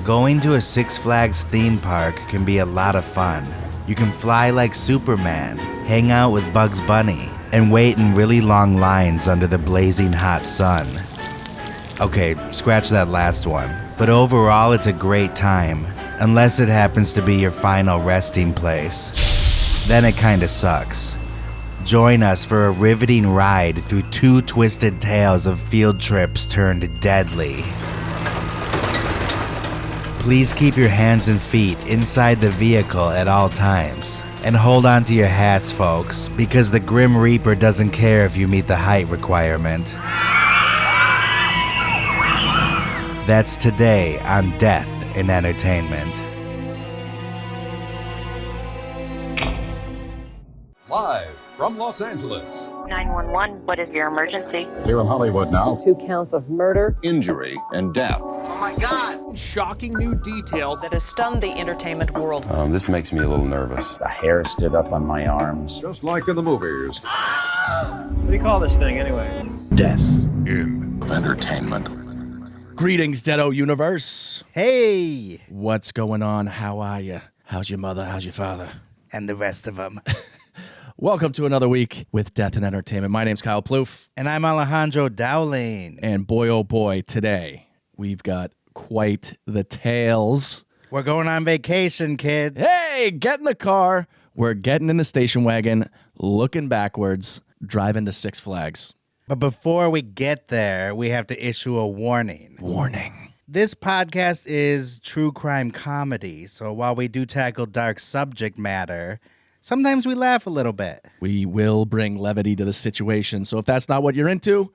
Going to a Six Flags theme park can be a lot of fun. You can fly like Superman, hang out with Bugs Bunny, and wait in really long lines under the blazing hot sun. Okay, scratch that last one. But overall, it's a great time, unless it happens to be your final resting place. Then it kinda sucks. Join us for a riveting ride through two twisted tales of field trips turned deadly. Please keep your hands and feet inside the vehicle at all times. And hold on to your hats, folks, because the Grim Reaper doesn't care if you meet the height requirement. That's today on Death in Entertainment. Live from Los Angeles. 911, what is your emergency? Here in Hollywood now. 2 counts of murder, Injury and death. Oh my God! Shocking new details. that has stunned the entertainment world. This makes me a little nervous. The hair stood up on my arms. Just like in the movies. What do you call this thing anyway? Death. In entertainment. Greetings, Deado Universe. Hey! What's going on? How are you? How's your mother? How's your father? And the rest of them. Welcome to another week with Death in Entertainment. My name's Kyle Plouffe. And I'm Alejandro Dowling. And boy, oh boy, today we've got quite the tales. We're going on vacation, kids. Hey, get in the car. We're getting in the station wagon, looking backwards, driving to Six Flags. But before we get there, we have to issue a warning. Warning. This podcast is true crime comedy, so while we do tackle dark subject matter, sometimes we laugh a little bit. We will bring levity to the situation. So if that's not what you're into,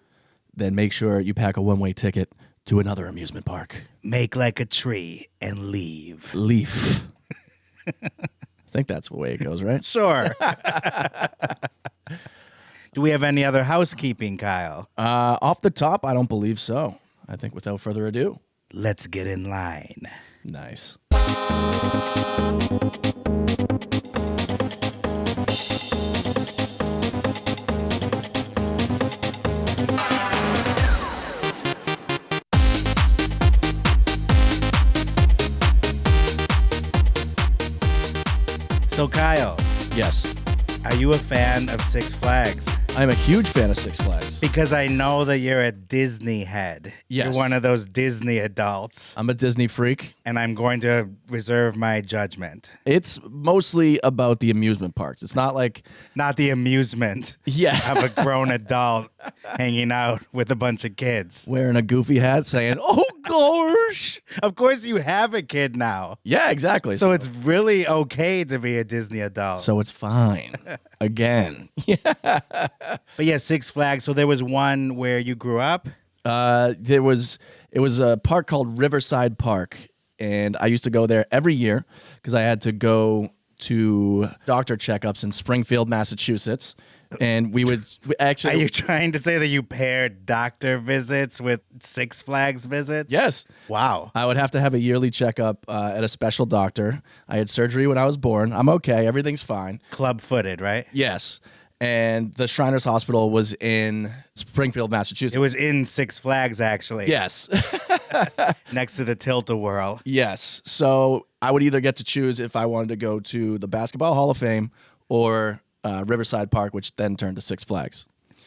then make sure you pack a one-way ticket to another amusement park. Make like a tree and leave. Leaf. I think that's the way it goes, right? Sure. Do we have any other housekeeping, Kyle? Off the top, I don't believe so. I think without further ado, Let's get in line. nice. So, Kyle, Yes, are you a fan of Six Flags? I'm a huge fan of Six Flags. Because I know that you're a Disney head. Yes. You're one of those Disney adults. I'm a Disney freak. And I'm going to reserve my judgment. It's mostly about the amusement parks. It's not like, Not the amusement yeah, of a grown adult hanging out with a bunch of kids. wearing a goofy hat saying, oh gosh. Of course, you have a kid now. Yeah, exactly. So it's really okay to be a Disney adult. So it's fine. Again. Yeah. But yeah, Six Flags. So there was one where you grew up? It was a park called Riverside Park, and I used to go there every year because I had to go to doctor checkups in Springfield, Massachusetts, and we actually. Are you trying to say that you paired doctor visits with Six Flags visits? Yes. Wow. I would have to have a yearly checkup at a special doctor. I had surgery when I was born. I'm okay. Everything's fine. Club-footed, right? Yes. And the Shriners Hospital was in Springfield, Massachusetts. It was in Six Flags, actually. Yes. Next to the Tilt-A-Whirl. Yes. So I would either get to choose if I wanted to go to the Basketball Hall of Fame or Riverside Park, which then turned to Six Flags.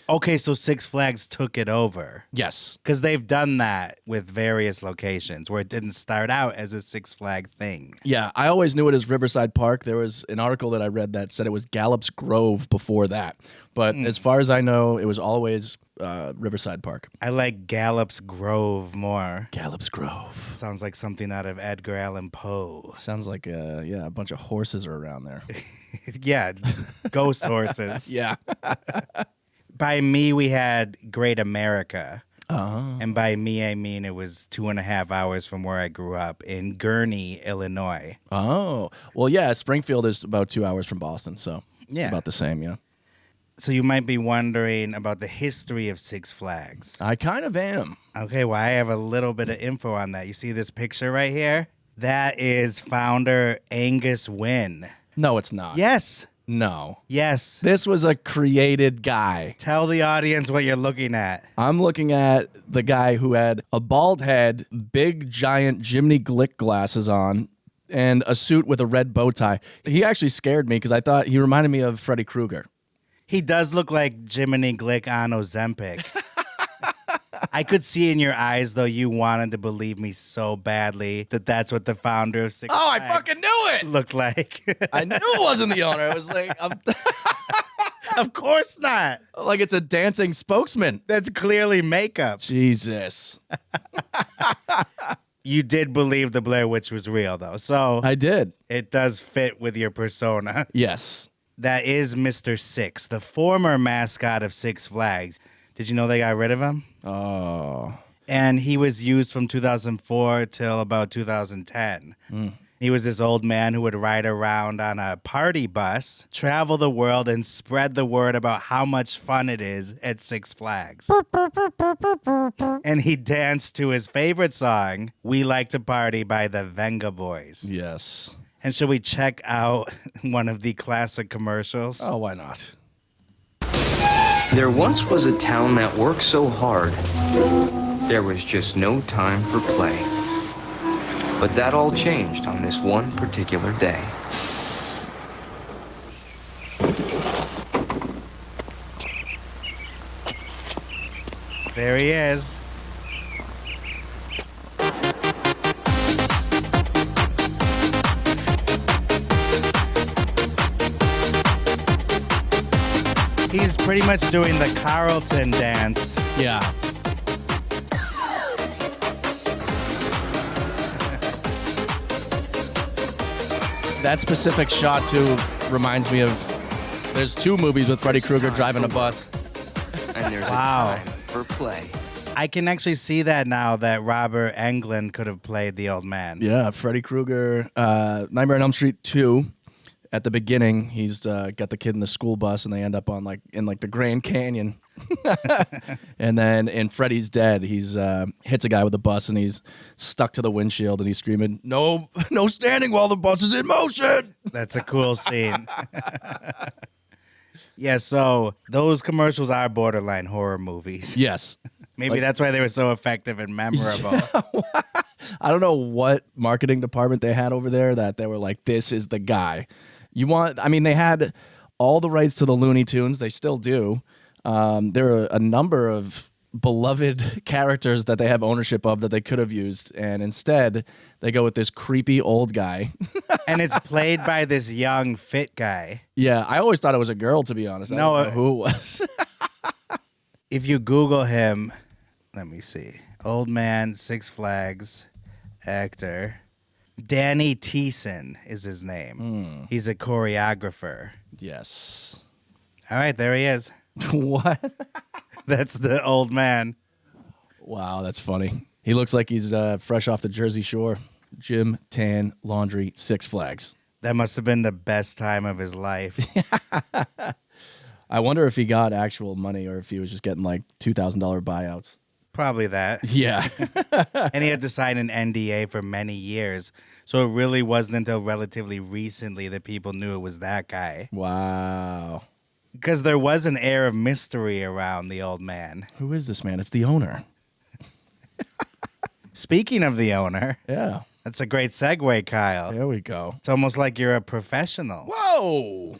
Okay, so Six Flags took it over. Yes. Because they've done that with various locations where it didn't start out as a Six Flag thing. Yeah, I always knew it as Riverside Park. There was an article that I read that said it was Gallup's Grove before that. But as far as I know, it was always Riverside Park. I like Gallup's Grove more. Gallup's Grove. Sounds like something out of Edgar Allan Poe. Sounds like, a bunch of horses are around there. Yeah, ghost horses. Yeah. By me, we had Great America. Oh. And by me, I mean it was 2.5 hours from where I grew up in Gurnee, Illinois. Oh. Well, yeah, Springfield is about 2 hours from Boston, so Yeah. about the same, yeah. So you might be wondering about the history of Six Flags. I kind of am. Okay, well, I have a little bit of info on that. You see this picture right here? That is founder Angus Wynn. No, it's not. Yes. No. Yes. This was a created guy. Tell the audience what you're looking at. I'm looking at the guy who had a bald head, big, giant Jiminy Glick glasses on, and a suit with a red bow tie. He actually scared me because I thought he reminded me of Freddy Krueger. He does look like Jiminy Glick on Ozempic. I could see in your eyes, though, you wanted to believe me so badly that that's what the founder of Six Oh, I Flags fucking knew it! looked like. I knew it wasn't the owner. I was like, Of course not. like it's a dancing spokesman. That's clearly makeup. Jesus. You did believe the Blair Witch was real, though, so I did. it does fit with your persona. Yes. That is Mr. Six, the former mascot of Six Flags. Did you know they got rid of him? Oh. And he was used from 2004 till about 2010. He was this old man who would ride around on a party bus, travel the world, and spread the word about how much fun it is at Six Flags. And he danced to his favorite song, We Like to Party by the Venga Boys. Yes. And should we check out one of the classic commercials? Oh, why not? There once was a town that worked so hard, there was just no time for play. But that all changed on this one particular day. There he is. He's pretty much doing the Carlton dance. Yeah. That specific shot, too, reminds me of... There's two movies with Freddy Krueger driving a bus. And there's Wow. a time for play. I can actually see that now that Robert Englund could have played the old man. Yeah, Freddy Krueger, Nightmare on Elm Street 2. At the beginning, he's got the kid in the school bus, and they end up on in the Grand Canyon. And then in Freddy's Dead, he's hits a guy with a bus, and he's stuck to the windshield, and he's screaming, "No, no standing while the bus is in motion." That's a cool scene. Yeah, so those commercials are borderline horror movies. Yes. Maybe that's why they were so effective and memorable. I don't know what marketing department they had over there that they were like, "This is the guy." They had all the rights to the Looney Tunes. They still do. There are a number of beloved characters that they have ownership of that they could have used. And instead, they go with this creepy old guy. And it's played by this young, fit guy. Yeah, I always thought it was a girl, to be honest. I No, don't know who it was. If you Google him, let me see. Old man, Six Flags, actor. Danny Thiessen is his name. He's a choreographer. Yes. All right, there he is. What? That's the old man. Wow, that's funny. He looks like he's fresh off the Jersey Shore. Gym, tan, laundry, Six Flags. That must have been the best time of his life. I wonder if he got actual money or if he was just getting like $2,000 buyouts. Probably that. Yeah. And he had to sign an NDA for many years. So it really wasn't until relatively recently that people knew it was that guy. Wow. Because there was an air of mystery around the old man. Who is this man? It's the owner. Speaking of the owner, Yeah. that's a great segue, Kyle. There we go. It's almost like you're a professional. Whoa.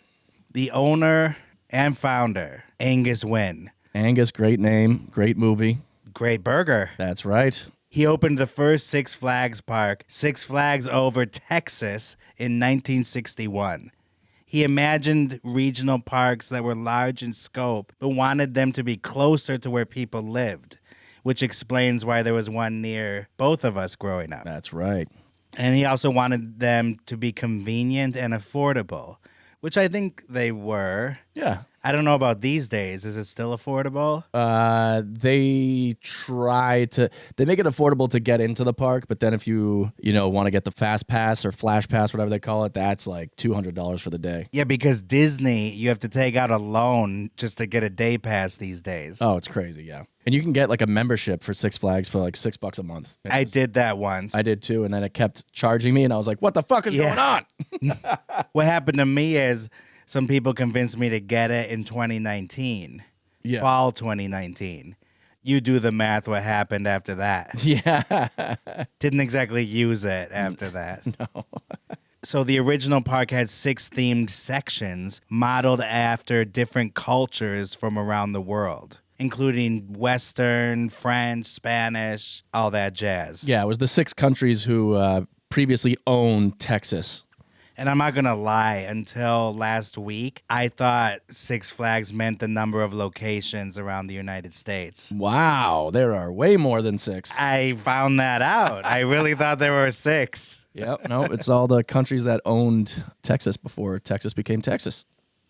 The owner and founder, Angus Wynn. Angus, great name, great movie. Great burger. That's right. He opened the first Six Flags park, Six Flags Over Texas, in 1961. He imagined regional parks that were large in scope, but wanted them to be closer to where people lived, which explains why there was one near both of us growing up. That's right. And he also wanted them to be convenient and affordable, which I think they were. Yeah. I don't know about these days. Is it still affordable? They make it affordable to get into the park, but then if you want to get the fast pass or flash pass, whatever they call it, that's like $200 for the day. Yeah, because Disney, you have to take out a loan just to get a day pass these days. Oh, it's crazy, yeah. And you can get like a membership for Six Flags for like $6 a month. I did that once. I did too, and then it kept charging me, and I was like, "What the fuck is going on?" What happened to me is some people convinced me to get it in 2019. Yeah. Fall 2019. You do the math, what happened after that. Yeah. Didn't exactly use it after that. No. So the original park had 6 themed sections modeled after different cultures from around the world, including Western, French, Spanish, all that jazz. Yeah, it was the 6 countries who previously owned Texas. And I'm not going to lie, until last week, I thought Six Flags meant the number of locations around the United States. Wow, there are way more than 6. I found that out. I really thought there were 6. Yep, no, it's all the countries that owned Texas before Texas became Texas.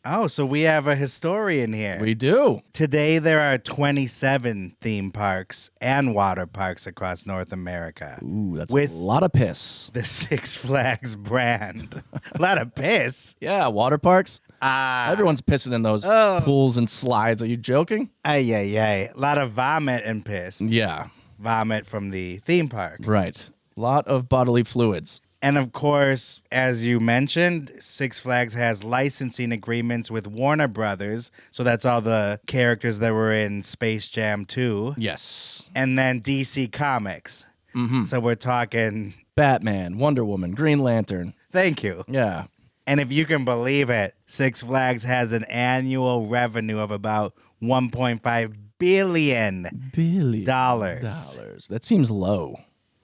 Oh, so we have a historian here. We do. Today, there are 27 theme parks and water parks across North America. Ooh, that's with a lot of piss. the Six Flags brand. A lot of piss. Yeah, water parks. Everyone's pissing in those pools and slides. Are you joking? Ay. A lot of vomit and piss. Yeah, Vomit from the theme park. right. A lot of bodily fluids. And of course, as you mentioned, Six Flags has licensing agreements with Warner Brothers. So that's all the characters that were in Space Jam 2. Yes. And then DC Comics. Mm-hmm. So we're talking. Batman, Wonder Woman, Green Lantern. Thank you. Yeah. And if you can believe it, Six Flags has an annual revenue of about $1.5 billion. Dollars. That seems low.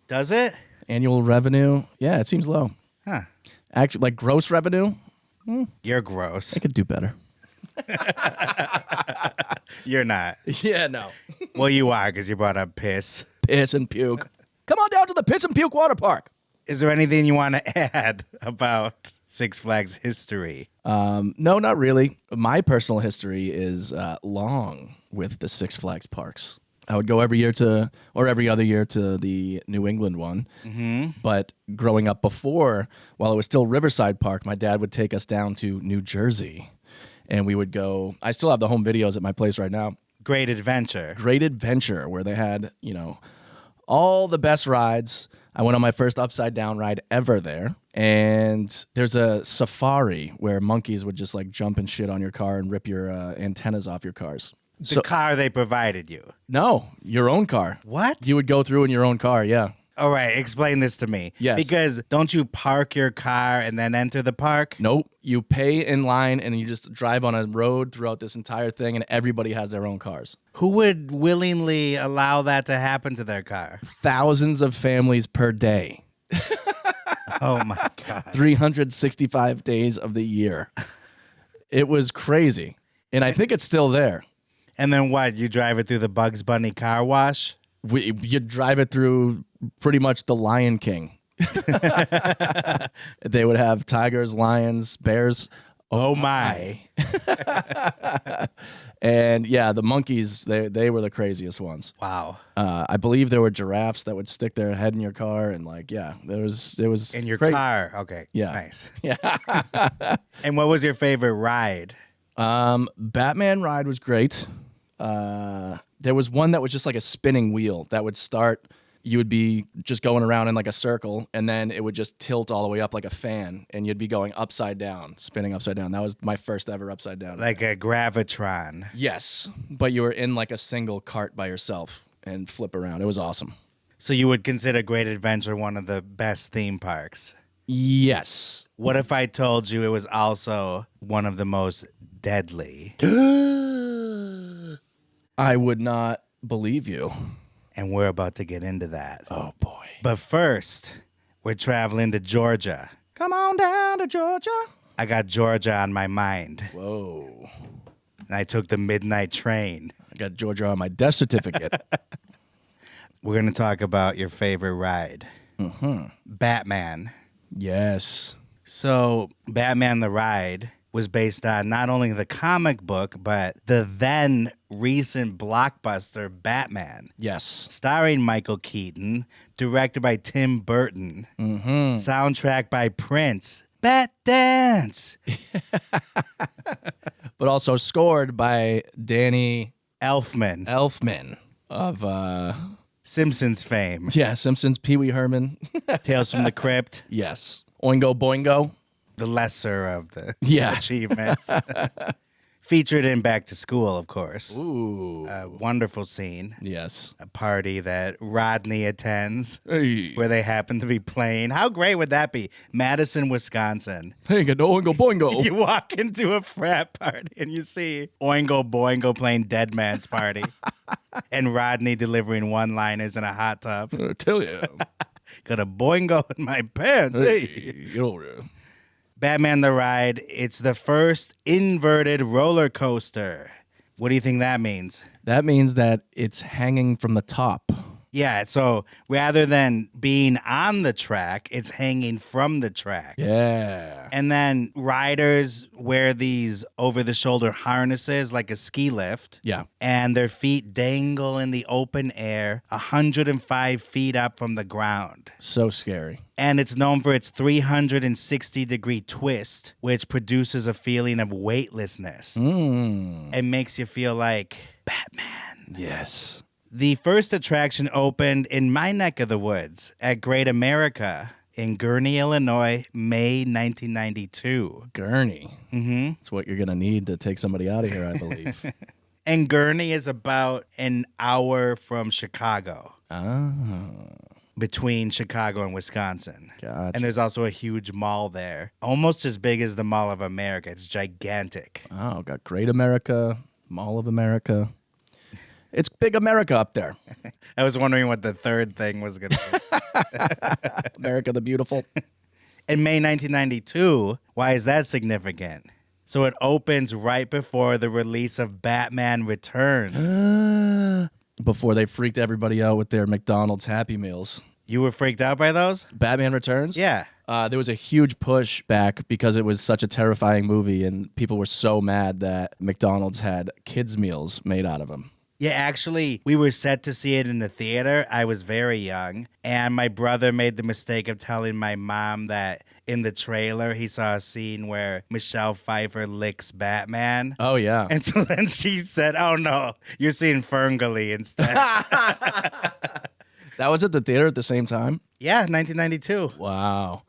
Does it? Annual revenue? Yeah, it seems low. Huh. Actually, like gross revenue? You're gross. I could do better. You're not. Yeah, no. Well, you are because you brought up piss. Piss and puke. Come on down to the Piss and Puke Water Park. Is there anything you want to add about Six Flags history? No, not really. My personal history is long with the Six Flags parks. I would go every other year to the New England one. Mm-hmm. But growing up before, while it was still Riverside Park, my dad would take us down to New Jersey. And we would go, I still have the home videos at my place right now. Great Adventure. Great Adventure, where they had, all the best rides. I went on my first upside down ride ever there. And there's a safari where monkeys would just like jump and shit on your car and rip your antennas off your cars. The car they provided you. No, your own car. What? You would go through in your own car, yeah. All right, explain this to me. Yes. Because don't you park your car and then enter the park? Nope. You pay in line and you just drive on a road throughout this entire thing, and everybody has their own cars. Who would willingly allow that to happen to their car? Thousands of families per day. Oh my God. 365 days of the year. It was crazy. And I think it's still there. And then what? You drive it through the Bugs Bunny car wash? You drive it through pretty much the Lion King. They would have tigers, lions, bears. Oh my. And yeah, the monkeys, they were the craziest ones. Wow. I believe there were giraffes that would stick their head in your car, and like, yeah, it was in your crazy. car. Okay. Yeah. Nice. Yeah. And what was your favorite ride? Batman ride was great. There was one that was just like a spinning wheel that would start. You would be just going around in like a circle, and then it would just tilt all the way up like a fan, and you'd be going upside down, spinning upside down. That was my first ever upside down. Like a Gravitron. Yes, but you were in like a single cart by yourself and flip around. It was awesome. So you would consider Great Adventure one of the best theme parks? Yes. What if I told you it was also one of the most deadly? I would not believe you. And we're about to get into that. Oh, boy. But first, we're traveling to Georgia. Come on down to Georgia. I got Georgia on my mind. Whoa. And I took the midnight train. I got Georgia on my death certificate. We're going to talk about your favorite ride. Mm-hmm. Batman. Yes. So, Batman the Ride was based on not only the comic book, but the then recent blockbuster Batman. Yes. Starring Michael Keaton, directed by Tim Burton, soundtrack by Prince, Bat Dance. But also scored by Danny Elfman of Simpsons fame. Simpsons, Pee Wee Herman. Tales from the Crypt. Yes. Oingo Boingo. the lesser of the Yeah. achievements. Featured in Back to School, of course. Ooh. A wonderful scene. Yes. A party that Rodney attends Hey. where they happen to be playing. How great would that be? Madison, Wisconsin. Hey, go oingo boingo. You walk into a frat party and you see Oingo Boingo playing Dead Man's Party and Rodney delivering one-liners in a hot tub. I tell you. Got a boingo in my pants. Hey. Hey, get over there. Batman the Ride, it's the first inverted roller coaster. What do you think that means? That means that it's hanging from the top. Yeah, so rather than being on the track, it's hanging from the track. Yeah. And then riders wear these over-the-shoulder harnesses like a ski lift. Yeah. And their feet dangle in the open air 105 feet up from the ground. So scary. And it's known for its 360-degree twist, which produces a feeling of weightlessness. It makes you feel like Batman. Yes. The first attraction opened in my neck of the woods at Great America in Gurnee, Illinois, May 1992. Gurney. Mm-hmm. That's what you're going to need to take somebody out of here, I believe. And Gurnee is about an hour from Chicago. Between Chicago and Wisconsin. Gotcha. And there's also a huge mall there, almost as big as the Mall of America. It's gigantic. Oh, got Great America, Mall of America. It's big America up there. I was wondering what the third thing was going to be. America the Beautiful. In May 1992, why is that significant? So it opens right before the release of Batman Returns. Before they freaked everybody out with their McDonald's Happy Meals. You were freaked out by those? Batman Returns? Yeah. There was a huge push back because it was such a terrifying movie and people were so mad that McDonald's had kids' meals made out of them. Yeah, actually, we were set to see it in the theater. I was very young, and my brother made the mistake of telling my mom that in the trailer he saw a scene where Michelle Pfeiffer licks Batman. Oh, yeah. And so then she said, "Oh no, you're seeing Ferngully instead." That was at the theater at the same time? Yeah, 1992. Wow.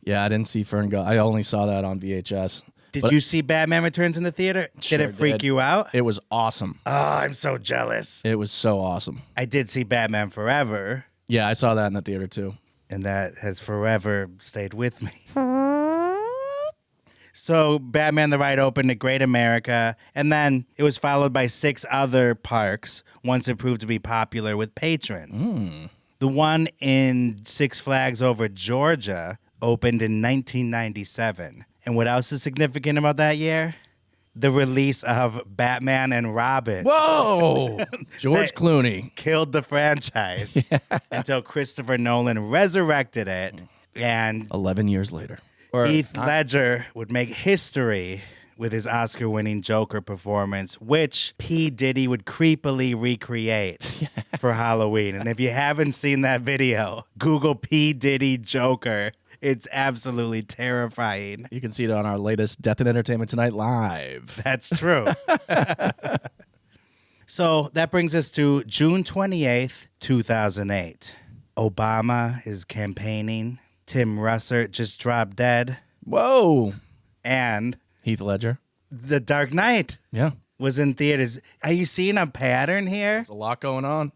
Yeah, I didn't see Ferngully. I only saw that on VHS. Did you see Batman Returns in the theater? Sure Did it freak did. you out? It was awesome. Oh, I'm so jealous. It was so awesome. I did see Batman Forever, Yeah, I saw that in the theater too. and that has forever stayed with me. So Batman the Ride opened at Great America, and then it was followed by 6 other parks once it proved to be popular with patrons. The one in Six Flags Over Georgia opened in 1997. And what else is significant about that year? The release of Batman and Robin. Whoa! George That- Clooney. Killed the franchise until Christopher Nolan resurrected it, and 11 years later. Or, Heath Ledger would make history with his Oscar-winning Joker performance, which P. Diddy would creepily recreate for Halloween. And if you haven't seen that video, Google P. Diddy Joker. It's absolutely terrifying. you can see it on our latest Death and Entertainment Tonight live. That's true. So that brings us to June 28th, 2008. Obama is campaigning. Tim Russert just dropped dead. Whoa! And Heath Ledger. The Dark Knight Yeah. was in theaters. Are you seeing a pattern here? There's a lot going on.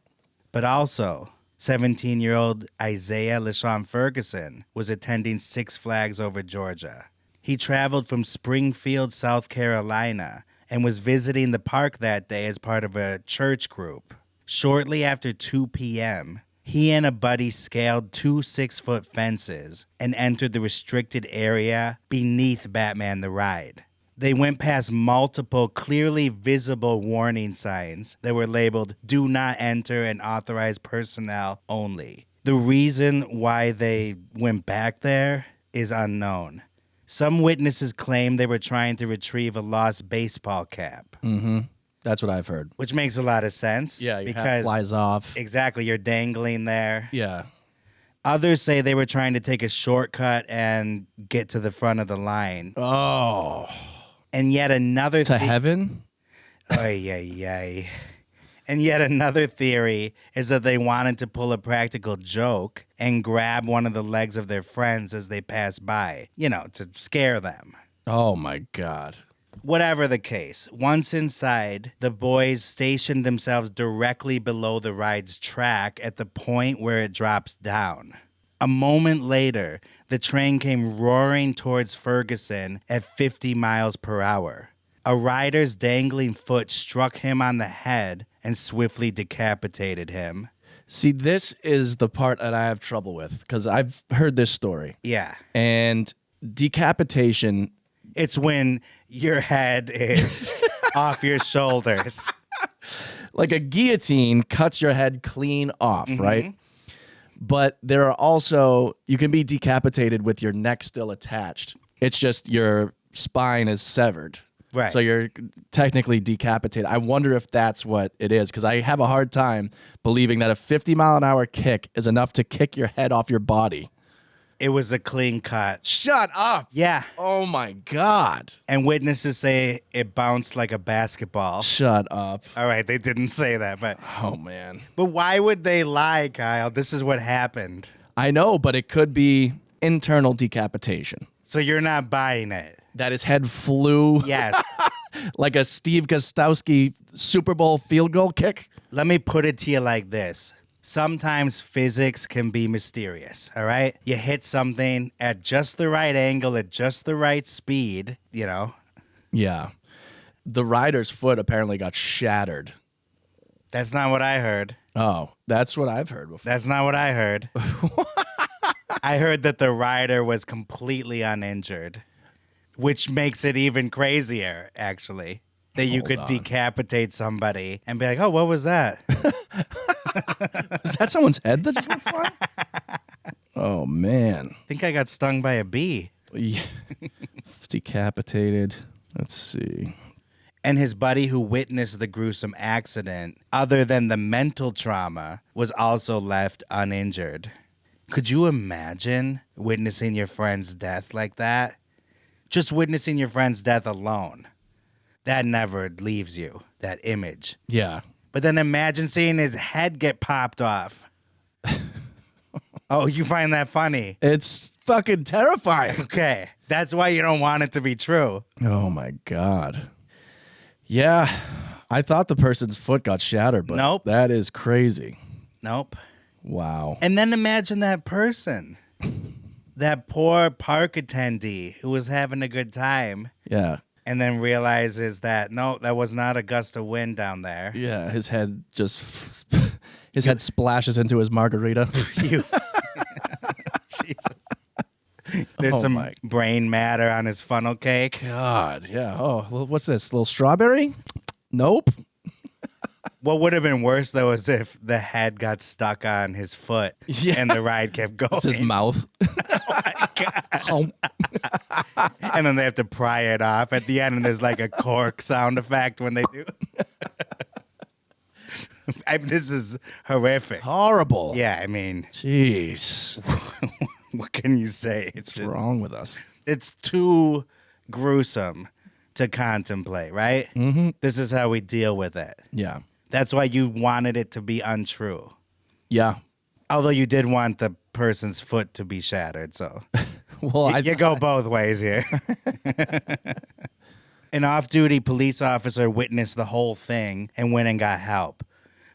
But also, 17-year-old Isaiah LaShawn Ferguson was attending Six Flags Over Georgia. He traveled from Springfield, South Carolina, and was visiting the park that day as part of a church group. Shortly after 2 p.m., he and a buddy scaled 2 6-foot fences and entered the restricted area beneath Batman the Ride. They went past multiple clearly visible warning signs that were labeled "Do not enter" and "Authorized personnel only." The reason why they went back there is unknown. Some witnesses claim they were trying to retrieve a lost baseball cap, That's what I've heard. which makes a lot of sense. Yeah, your hat because flies off. exactly, you're dangling there. Yeah. Others say they were trying to take a shortcut and get to the front of the line. Oh. And yet another To heaven? Ay, ay, ay. And yet another theory is that they wanted to pull a practical joke and grab one of the legs of their friends as they pass by, to scare them. Oh my God. Whatever the case, once inside, the boys stationed themselves directly below the ride's track at the point where it drops down. A moment later, the train came roaring towards Ferguson at 50 miles per hour. A rider's dangling foot struck him on the head and swiftly decapitated him. See, this is the part that I have trouble with because I've heard this story. Yeah. And decapitation, it's when your head is off your shoulders. like a guillotine cuts your head clean off, right? But there are also, you can be decapitated with your neck still attached. It's just your spine is severed. Right. So you're technically decapitated. I wonder if that's what it is, because I have a hard time believing that a 50-mile-an-hour kick is enough to kick your head off your body. It was a clean cut. Shut up. Yeah. Oh, my God. And witnesses say it bounced like a basketball. Shut up. All right, they didn't say that, but Oh, man. why would they lie, Kyle? This is what happened. I know, but it could be internal decapitation. So you're not buying it. That his head flew Yes. like a Steve Gostowski Super Bowl field goal kick. Let me put it to you like this. Sometimes physics can be mysterious, all right? You hit something at just the right angle, at just the right speed, Yeah. The rider's foot apparently got shattered. That's not what I heard. Oh, that's what I've heard before. That's not what I heard. I heard that the rider was completely uninjured, which makes it even crazier, actually, that you could decapitate somebody and be like, oh, what was that? Is that someone's head that just went flying? Oh, man. I think I got stung by a bee. Yeah. Decapitated. Let's see. And his buddy who witnessed the gruesome accident, other than the mental trauma, was also left uninjured. Could you imagine witnessing your friend's death like that? Just witnessing your friend's death alone. That never leaves you, that image. Yeah. But then imagine seeing his head get popped off. Oh, you find that funny? It's fucking terrifying. Okay. That's why you don't want it to be true. Oh, my God. Yeah. I thought the person's foot got shattered, but Nope. That is crazy. Nope. Wow. And then imagine that person. That poor park attendee who was having a good time Yeah. and then realizes that, no, that was not a gust of wind down there. Yeah. His head his head splashes into his margarita. You- Jesus. There's Oh some my- brain matter on his funnel cake. God. Yeah. Oh, well, what's this? Little strawberry? Nope. What would have been worse, though, is if the head got stuck on his foot Yeah. and the ride kept going. It's his mouth. Oh, And then they have to pry it off at the end, and there's like a cork sound effect when they do. This is horrific. horrible. Yeah, I mean, Jeez. what can you say? What's wrong with us? It's too gruesome to contemplate, right? Mm-hmm. This is how we deal with it. Yeah. That's why you wanted it to be untrue. Yeah. Although you did want the person's foot to be shattered, so Well, you go both ways here. An off-duty police officer witnessed the whole thing and went and got help.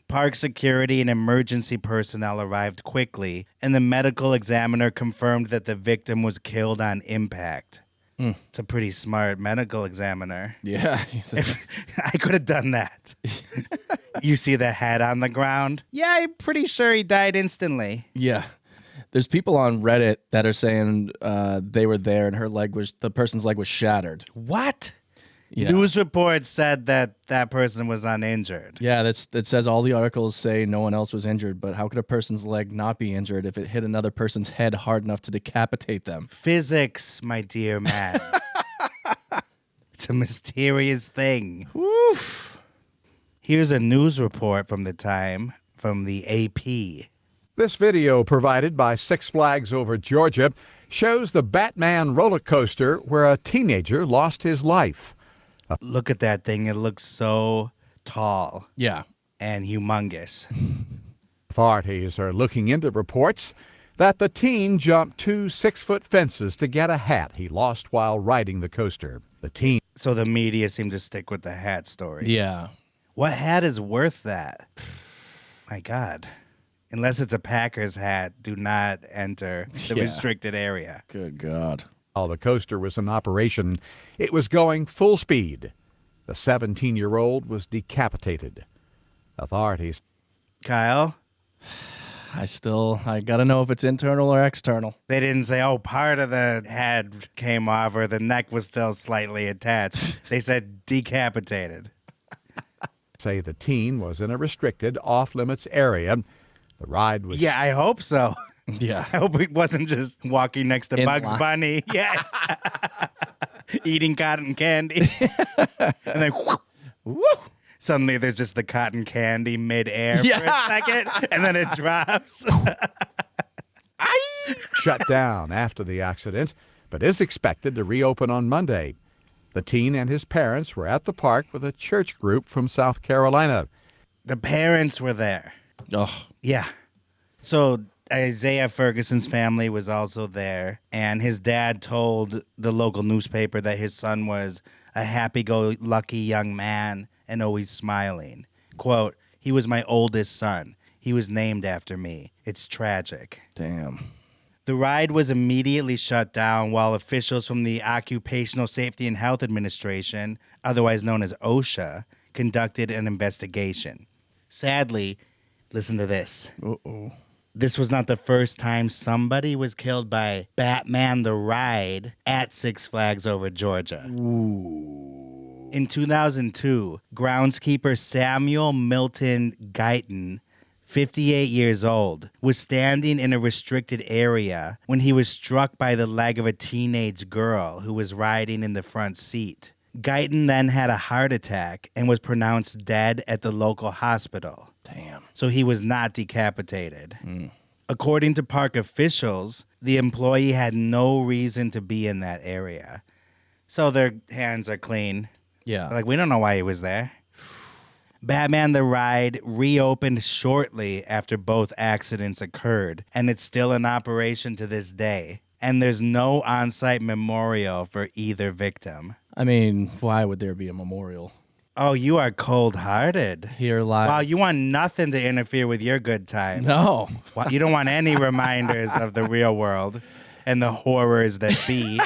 Park security and emergency personnel arrived quickly, and the medical examiner confirmed that the victim was killed on impact. It's a pretty smart medical examiner. Yeah. I could have done that. You see the head on the ground? Yeah, I'm pretty sure he died instantly. Yeah. There's people on Reddit that are saying they were there and the person's leg was shattered. What? Yeah. News reports said that person was uninjured. Yeah, that says all the articles say no one else was injured, but how could a person's leg not be injured if it hit another person's head hard enough to decapitate them? Physics, my dear man. It's a mysterious thing. Woof. Here's a news report from the time from the AP. This video provided by Six Flags Over Georgia shows the Batman roller coaster where a teenager lost his life. Look at that thing. It looks so tall. Yeah. and humongous. Authorities are looking into reports that the teen jumped 2 6-foot fences to get a hat he lost while riding the coaster. The teen. So the media seemed to stick with the hat story. Yeah. What hat is worth that? My God. Unless it's a Packers hat, do not enter the restricted area. Good God. While the coaster was in operation, it was going full speed. The 17-year-old was decapitated. Authorities. Kyle? I gotta know if it's internal or external. They didn't say, oh, part of the head came off or the neck was still slightly attached. They said decapitated. Say the teen was in a restricted off-limits area. The ride was... Yeah, I hope so. Yeah. I hope it wasn't just walking next to In Bugs line. Bunny. Yeah. Eating cotton candy. And then whoo, suddenly there's just the cotton candy midair for a second. And then it drops. shut down after the accident, but is expected to reopen on Monday. The teen and his parents were at the park with a church group from South Carolina. The parents were there. Oh, Yeah. So Isaiah Ferguson's family was also there, and his dad told the local newspaper that his son was a happy-go-lucky young man and always smiling. Quote, he was my oldest son. He was named after me. It's tragic. damn. The ride was immediately shut down while officials from the Occupational Safety and Health Administration, otherwise known as OSHA, conducted an investigation. Sadly, listen to this. Uh-oh. This was not the first time somebody was killed by Batman the Ride at Six Flags Over Georgia. Ooh. In 2002, groundskeeper Samuel Milton Guyton, 58 years old, was standing in a restricted area when he was struck by the leg of a teenage girl who was riding in the front seat. Guyton then had a heart attack and was pronounced dead at the local hospital. Damn. So he was not decapitated. According to park officials, the employee had no reason to be in that area. So their hands are clean. Yeah. Like, we don't know why he was there. Batman the Ride reopened shortly after both accidents occurred, and it's still in operation to this day. And there's no on-site memorial for either victim. I mean, why would there be a memorial? Oh, you are cold-hearted. Here lies. Wow, you want nothing to interfere with your good time. No. Wow, you don't want any reminders of the real world and the horrors that be.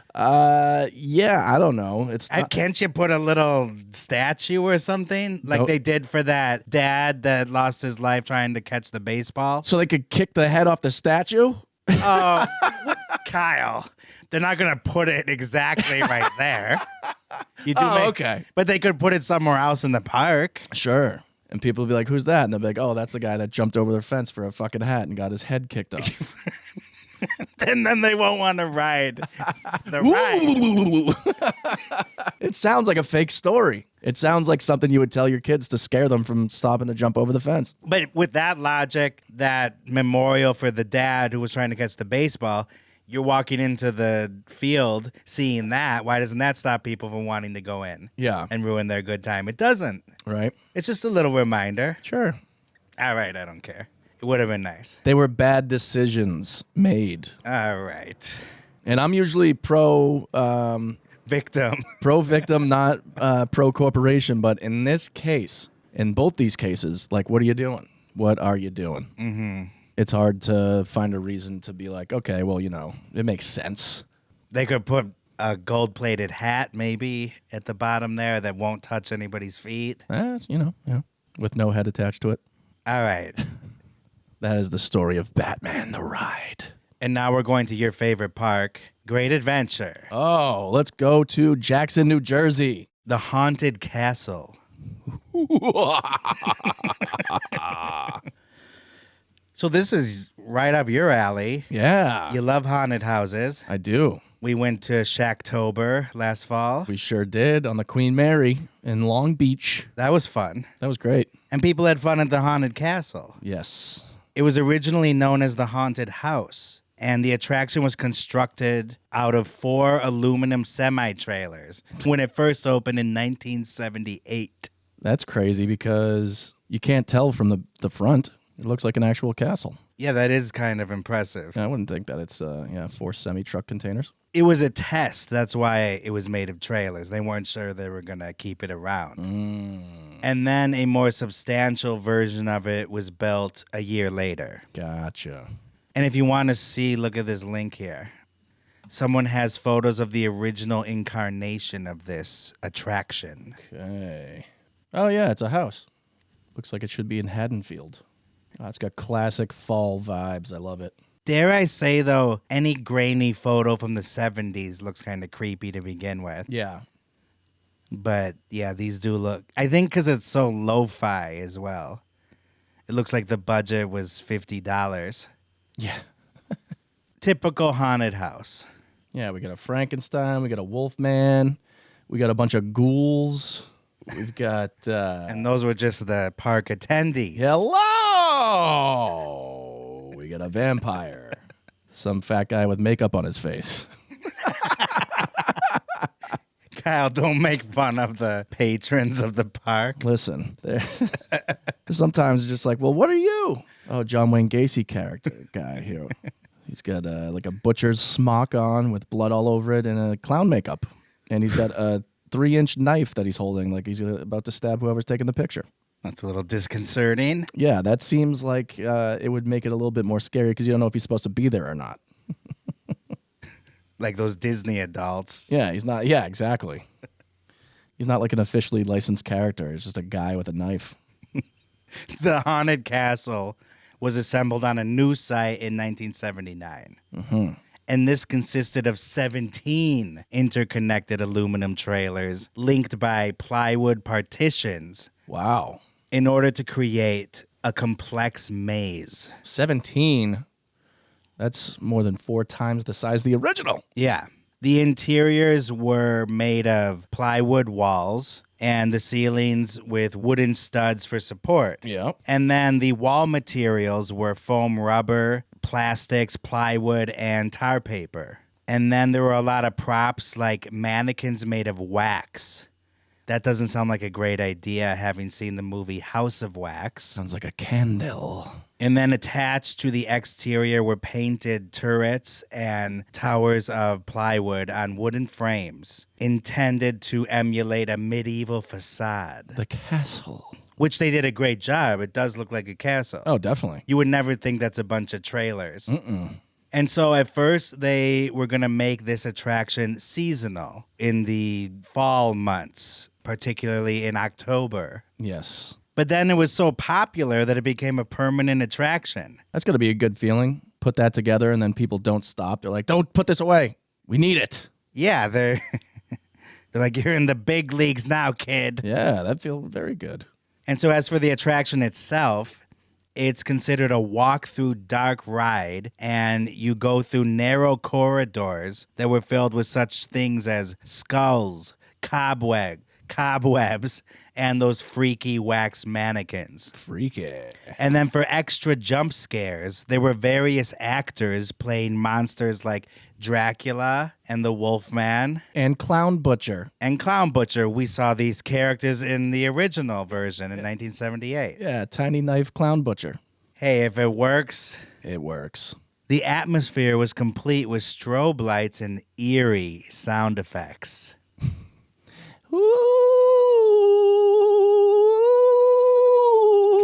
Yeah, I don't know. It's not, Can't you put a little statue or something like Nope. they did for that dad that lost his life trying to catch the baseball? so they could kick the head off the statue? Oh, Kyle, they're not going to put it exactly right there. You do Okay. But they could put it somewhere else in the park. Sure. And people will be like, who's that? And they'll be like, oh, that's the guy that jumped over the fence for a fucking hat and got his head kicked off. And then they won't want to ride the ride. It sounds like a fake story. It sounds like something you would tell your kids to scare them from stopping to jump over the fence. But with that logic, that memorial for the dad who was trying to catch the baseball, you're walking into the field seeing that. Why doesn't that stop people from wanting to go in? Yeah. And ruin their good time? It doesn't. Right? It's just a little reminder. Sure. All right, I don't care. It would have been nice. They were bad decisions made. All right. And I'm usually pro Victim. victim, not pro corporation. But in this case, in both these cases, like, what are you doing? What are you doing? Mm-hmm. It's hard to find a reason to be like, okay, well, you know, it makes sense. They could put a gold-plated hat maybe at the bottom there that won't touch anybody's feet. You know, with no head attached to it. All right. That is the story of Batman the Ride. And now we're going to your favorite park, Great Adventure, Oh, let's go to Jackson, New Jersey. the Haunted Castle. So this is right up your alley. Yeah, You love haunted houses. I do. We went to Shacktober last fall. We sure did on the Queen Mary in Long Beach. That was fun. That was great. And people had fun at the Haunted Castle. Yes. It was originally known as the Haunted House, and the attraction was constructed out of 4 aluminum semi-trailers when it first opened in 1978. That's crazy because you can't tell from the front. It looks like an actual castle. Yeah, that is kind of impressive. I wouldn't think that it's 4 semi-truck containers. It was a test. That's why it was made of trailers. They weren't sure they were going to keep it around. And then a more substantial version of it was built a year later. Gotcha. And if you want to see, look at this link here. Someone has photos of the original incarnation of this attraction. Okay. Oh, yeah, it's a house. Looks like it should be in Haddonfield. Oh, it's got classic fall vibes. I love it. Dare I say, though, any grainy photo from the 70s looks kind of creepy to begin with. Yeah. But, yeah, these do look... I think because it's so lo-fi as well. It looks like the budget was $50. Yeah. Typical haunted house. Yeah, we got a Frankenstein. We got a Wolfman. We got a bunch of ghouls. We've got... And those were just the park attendees. Hello! We got a vampire. Some fat guy with makeup on his face. Kyle, don't make fun of the patrons of the park. Listen, sometimes it's just like, well, what are you? Oh, John Wayne Gacy character guy here. He's got like a butcher's smock on with blood all over it and a clown makeup. And he's got a 3-inch knife that he's holding like he's about to stab whoever's taking the picture. That's a little disconcerting. Yeah, that seems like it would make it a little bit more scary because you don't know if he's supposed to be there or not. Like those Disney adults. Yeah, he's not. Yeah, exactly. He's not like an officially licensed character. It's just a guy with a knife. The Haunted Castle was assembled on a new site in 1979. Mm-hmm. And this consisted of 17 interconnected aluminum trailers linked by plywood partitions. Wow. In order to create a complex maze. 17? That's more than 4 times the size of the original. Yeah. The interiors were made of plywood walls and the ceilings with wooden studs for support. Yeah. And then the wall materials were foam rubber, plastics, plywood, and tar paper. And then there were a lot of props like mannequins made of wax. That doesn't sound like a great idea, having seen the movie House of Wax. Sounds like a candle. And then attached to the exterior were painted turrets and towers of plywood on wooden frames, intended to emulate a medieval facade. The castle. Which they did a great job. It does look like a castle. Oh, definitely. You would never think that's a bunch of trailers. Mm-mm. And so at first they were going to make this attraction seasonal in the fall months, particularly in October. Yes. But then it was so popular that it became a permanent attraction. That's got to be a good feeling. Put that together and then people don't stop. They're like, don't put this away. We need it. Yeah, they're like, you're in the big leagues now, kid. Yeah, that feels very good. And so as for the attraction itself, it's considered a walk-through dark ride, and you go through narrow corridors that were filled with such things as skulls, cobwebs, and those freaky wax mannequins. Freaky. And then for extra jump scares, there were various actors playing monsters like Dracula and the Wolfman. And Clown Butcher. And Clown Butcher. We saw these characters in the original version in 1978. Yeah, Tiny Knife Clown Butcher. Hey, if it works... It works. The atmosphere was complete with strobe lights and eerie sound effects.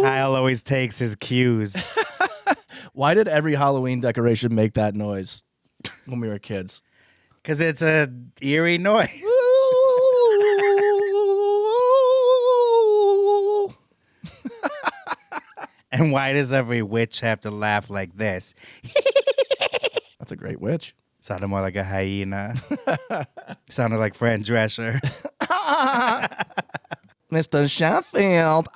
Kyle always takes his cues. Why did every Halloween decoration make that noise when we were kids? Because it's a eerie noise. And why does every witch have to laugh like this? That's a great witch. Sounded more like a hyena. Sounded like Fran Drescher. Mr. Sheffield.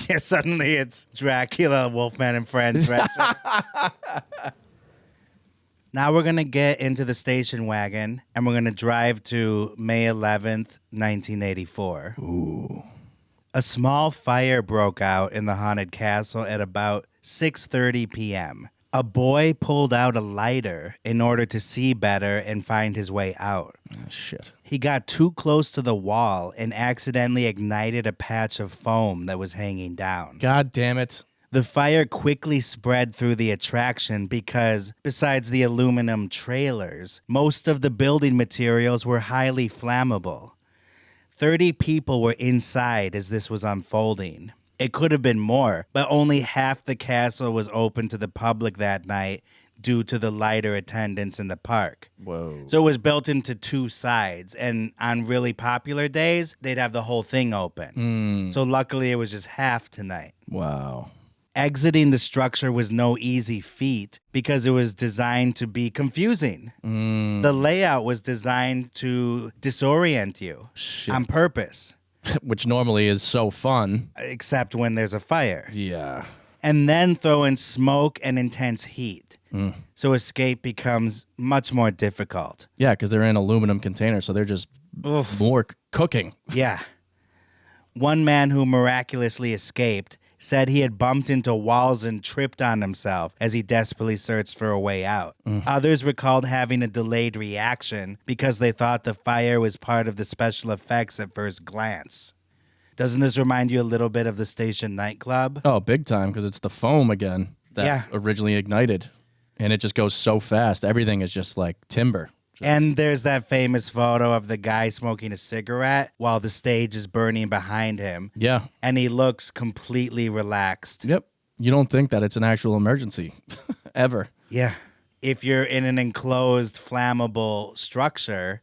Yeah, suddenly it's Dracula, Wolfman, and Fran Drescher. Now we're going to get into the station wagon, and we're going to drive to May 11th, 1984. Ooh. A small fire broke out in the haunted castle at about 6:30 p.m. A boy pulled out a lighter in order to see better and find his way out. Oh, shit. He got too close to the wall and accidentally ignited a patch of foam that was hanging down. God damn it. The fire quickly spread through the attraction because, besides the aluminum trailers, most of the building materials were highly flammable. 30 people were inside as this was unfolding. It could have been more, but only half the castle was open to the public that night due to the lighter attendance in the park. Whoa. So it was built into two sides, and on really popular days, they'd have the whole thing open. So luckily, it was just half tonight. Wow. Exiting the structure was no easy feat because it was designed to be confusing. The layout was designed to disorient you on purpose. Which normally is so fun. Except when there's a fire. Yeah. And then throw in smoke and intense heat. So escape becomes much more difficult. Yeah, because they're in aluminum containers, so they're just more cooking. Yeah. One man who miraculously escaped said he had bumped into walls and tripped on himself as he desperately searched for a way out. Others recalled having a delayed reaction because they thought the fire was part of the special effects at first glance. Doesn't this remind you a little bit of the station nightclub? Oh, big time, because it's the foam again that originally ignited. And it just goes so fast. Everything is just like timber. And there's that famous photo of the guy smoking a cigarette while the stage is burning behind him. Yeah. And he looks completely relaxed. Yep. You don't think that it's an actual emergency ever. Yeah. If you're in an enclosed, flammable structure,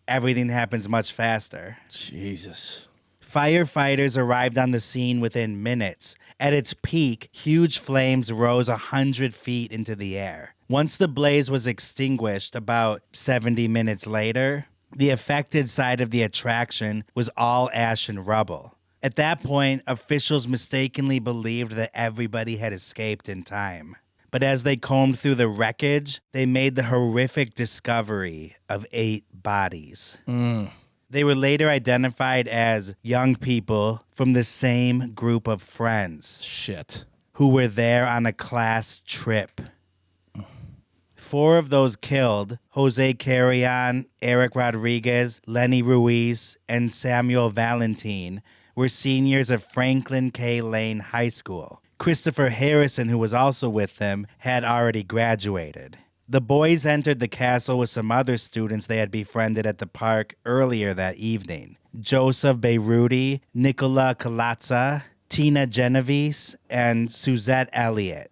everything happens much faster. Jesus. Firefighters arrived on the scene within minutes. At its peak, huge flames rose 100 feet into the air. Once the blaze was extinguished about 70 minutes later, the affected side of the attraction was all ash and rubble. At that point, officials mistakenly believed that everybody had escaped in time. But as they combed through the wreckage, they made the horrific discovery of 8 bodies. They were later identified as young people from the same group of friends. Shit. Who were there on a class trip. 4 of those killed, Jose Carrion, Eric Rodriguez, Lenny Ruiz, and Samuel Valentin, were seniors of Franklin K. Lane High School. Christopher Harrison, who was also with them, had already graduated. The boys entered the castle with some other students they had befriended at the park earlier that evening. Joseph Beiruti, Nicola Calazza, Tina Genovese, and Suzette Elliott.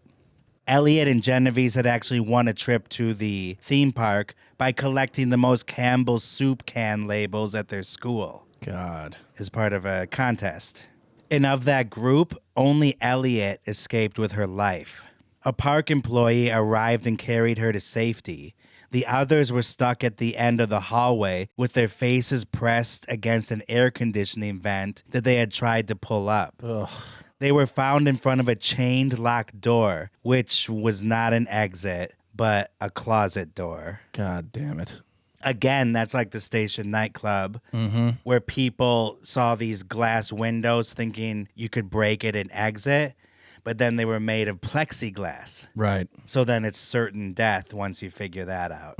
Elliot and Genovese had actually won a trip to the theme park by collecting the most Campbell's soup can labels at their school. God. As part of a contest. And of that group, only Elliot escaped with her life. A park employee arrived and carried her to safety. The others were stuck at the end of the hallway with their faces pressed against an air conditioning vent that they had tried to pull up. Ugh. They were found in front of a chained locked door, which was not an exit, but a closet door. God damn it. Again, that's like the station nightclub, where people saw these glass windows thinking you could break it and exit, but then they were made of plexiglass. Right. So then it's certain death once you figure that out.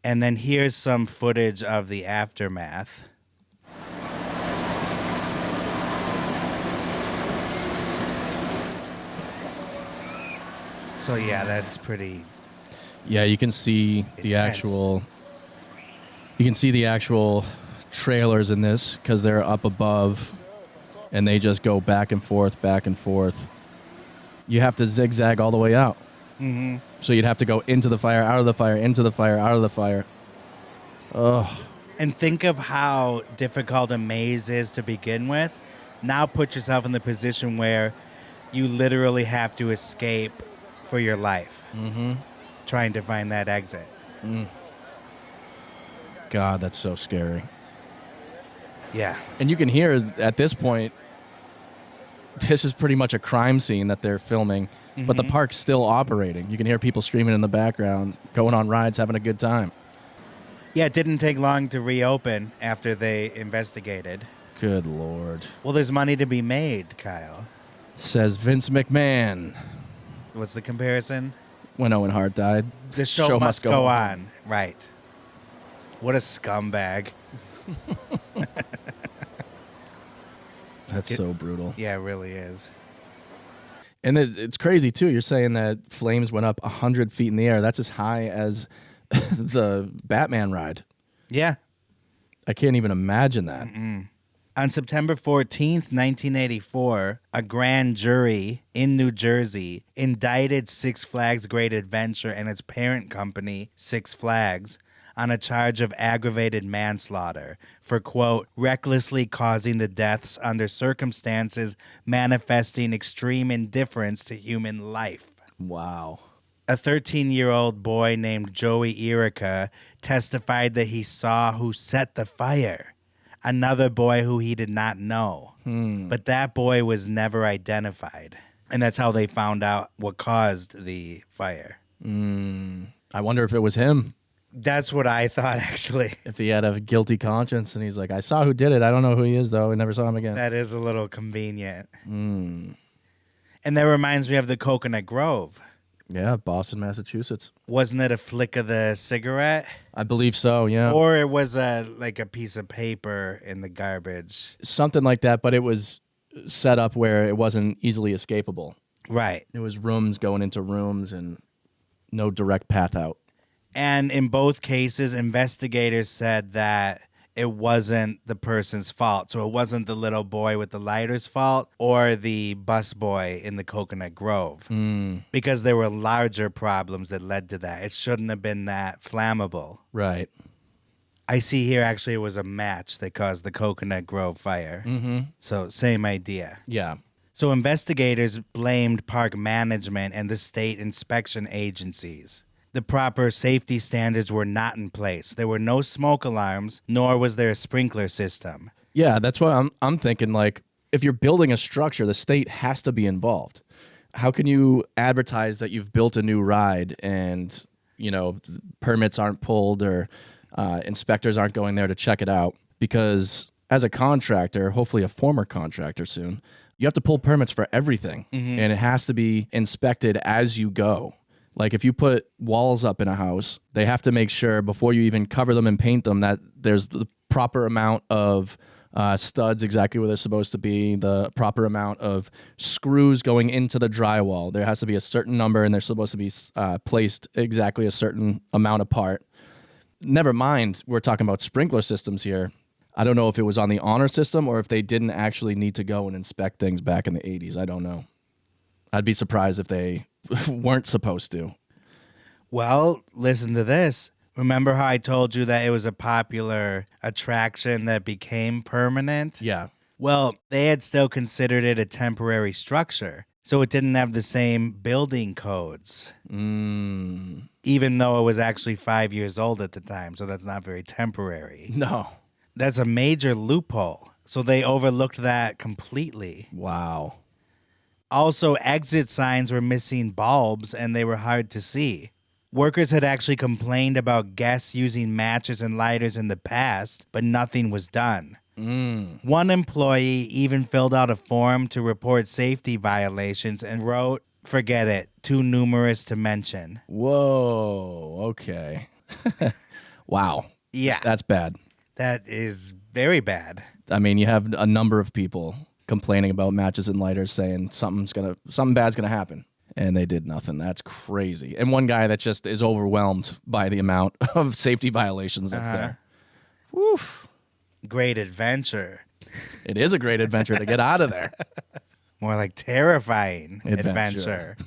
And then here's some footage of the aftermath. So yeah, that's pretty. Yeah, you can see the actual. You can see the actual trailers in this because they're up above, and they just go back and forth, back and forth. You have to zigzag all the way out. So you'd have to go into the fire, out of the fire, into the fire, out of the fire. Ugh. And think of how difficult a maze is to begin with. Now put yourself in the position where you literally have to escape for your life, trying to find that exit. God, that's so scary. Yeah. And you can hear at this point, this is pretty much a crime scene that they're filming, but the park's still operating. You can hear people screaming in the background, going on rides, having a good time. Yeah, it didn't take long to reopen after they investigated. Good Lord. Well, there's money to be made, Kyle. Says Vince McMahon. What's the comparison? When Owen Hart died. The show must go on. Right. What a scumbag. That's so brutal. Yeah, it really is. And it's crazy, too. You're saying that flames went up 100 feet in the air. That's as high as the Batman ride. Yeah. I can't even imagine that. On September 14th, 1984, a grand jury in New Jersey indicted Six Flags Great Adventure and its parent company, Six Flags, on a charge of aggravated manslaughter for, quote, recklessly causing the deaths under circumstances manifesting extreme indifference to human life. Wow. A 13-year-old boy named Joey Erica testified that he saw who set the fire. Another boy who he did not know. But that boy was never identified. And that's how they found out what caused the fire. I wonder if it was him. That's what I thought, actually. If he had a guilty conscience and he's like, I saw who did it. I don't know who he is, though. I never saw him again. That is a little convenient. And that reminds me of the Coconut Grove. Yeah, Boston, Massachusetts. Wasn't it a flick of the cigarette? I believe so, yeah. Or it was a piece of paper in the garbage. Something like that, but it was set up where it wasn't easily escapable. Right. It was rooms going into rooms and no direct path out. And in both cases, investigators said that it wasn't the person's fault. So it wasn't the little boy with the lighter's fault or the busboy in the Coconut Grove. Because there were larger problems that led to that. It shouldn't have been that flammable. Right. I see here actually it was a match that caused the Coconut Grove fire. So same idea. Yeah. So investigators blamed park management and the state inspection agencies. The proper safety standards were not in place. There were no smoke alarms, nor was there a sprinkler system. Yeah, that's what I'm thinking. Like, if you're building a structure, the state has to be involved. How can you advertise that you've built a new ride and, you know, permits aren't pulled or inspectors aren't going there to check it out? Because as a contractor, hopefully a former contractor soon, you have to pull permits for everything. And it has to be inspected as you go. Like if you put walls up in a house, they have to make sure before you even cover them and paint them that there's the proper amount of studs exactly where they're supposed to be, the proper amount of screws going into the drywall. There has to be a certain number and they're supposed to be placed exactly a certain amount apart. Never mind, we're talking about sprinkler systems here. I don't know if it was on the honor system or if they didn't actually need to go and inspect things back in the 80s. I don't know. I'd be surprised if they weren't supposed to. Well, listen to this. Remember how I told you that it was a popular attraction that became permanent? Yeah. Well, they had still considered it a temporary structure, so it didn't have the same building codes. Even though it was actually 5 years old at the time, so that's not very temporary. No. That's a major loophole. So they overlooked that completely. Wow. Also, exit signs were missing bulbs and they were hard to see. Workers had actually complained about guests using matches and lighters in the past, but nothing was done. One employee even filled out a form to report safety violations and wrote, "Forget it, too numerous to mention." Whoa, okay. Wow. Yeah. That's bad. That is very bad. I mean, you have a number of people complaining about matches and lighters saying something bad's gonna happen. And they did nothing. That's crazy. And one guy that just is overwhelmed by the amount of safety violations that's there. Woof. Great adventure. It is a great adventure to get out of there. More like terrifying adventure.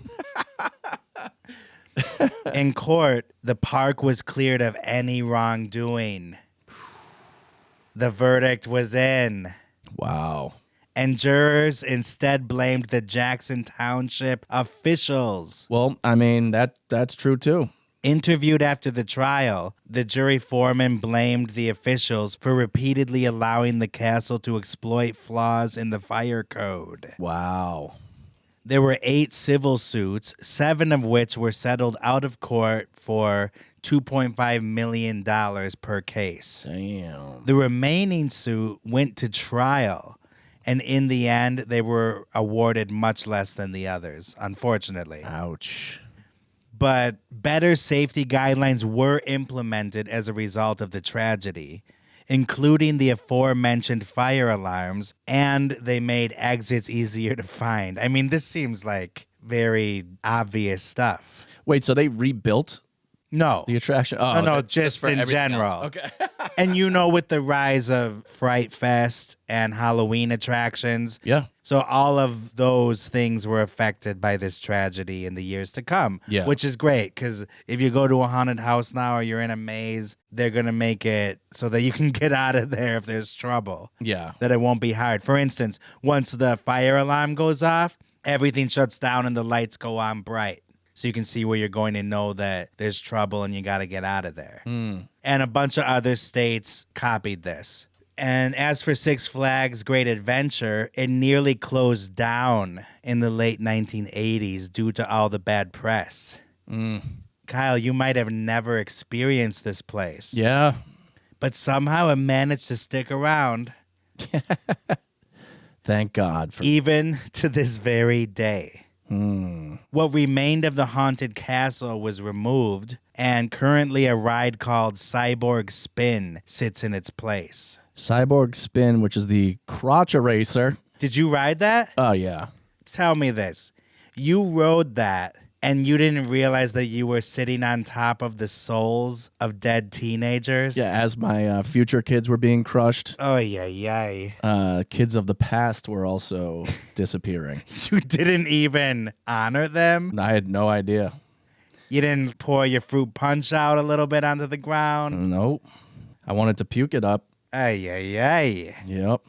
In court, the park was cleared of any wrongdoing. The verdict was in. Wow. And jurors instead blamed the Jackson Township officials. Well, I mean, that's true too. Interviewed after the trial, the jury foreman blamed the officials for repeatedly allowing the castle to exploit flaws in the fire code. Wow. There were 8 civil suits, 7 of which were settled out of court for $2.5 million per case. Damn. The remaining suit went to trial. And in the end, they were awarded much less than the others, unfortunately. Ouch. but better safety guidelines were implemented as a result of the tragedy, including the aforementioned fire alarms, and they made exits easier to find. I mean, this seems like very obvious stuff. Wait, so they rebuilt No. the attraction? Oh, No, okay. just for in everything general. else. Okay. And with the rise of Fright Fest and Halloween attractions, Yeah. so all of those things were affected by this tragedy in the years to come, Yeah. which is great because if you go to a haunted house now or you're in a maze, they're going to make it so that you can get out of there if there's trouble, Yeah. that it won't be hard. For instance, once the fire alarm goes off, everything shuts down and the lights go on bright. So you can see where you're going and know that there's trouble and you got to get out of there. And a bunch of other states copied this. And as for Six Flags Great Adventure, it nearly closed down in the late 1980s due to all the bad press. Kyle, you might have never experienced this place, Yeah. but somehow it managed to stick around Thank God for even to this very day. What remained of the haunted castle was removed, and currently a ride called Cyborg Spin sits in its place. Cyborg Spin, which is the crotch eraser. Did you ride that? Oh, yeah. Tell me this. You rode that, and you didn't realize that you were sitting on top of the souls of dead teenagers? Yeah, as my future kids were being crushed, Oh, yeah. kids of the past were also disappearing. You didn't even honor them? I had no idea. You didn't pour your fruit punch out a little bit onto the ground? Nope. I wanted to puke it up. Ay. Yep.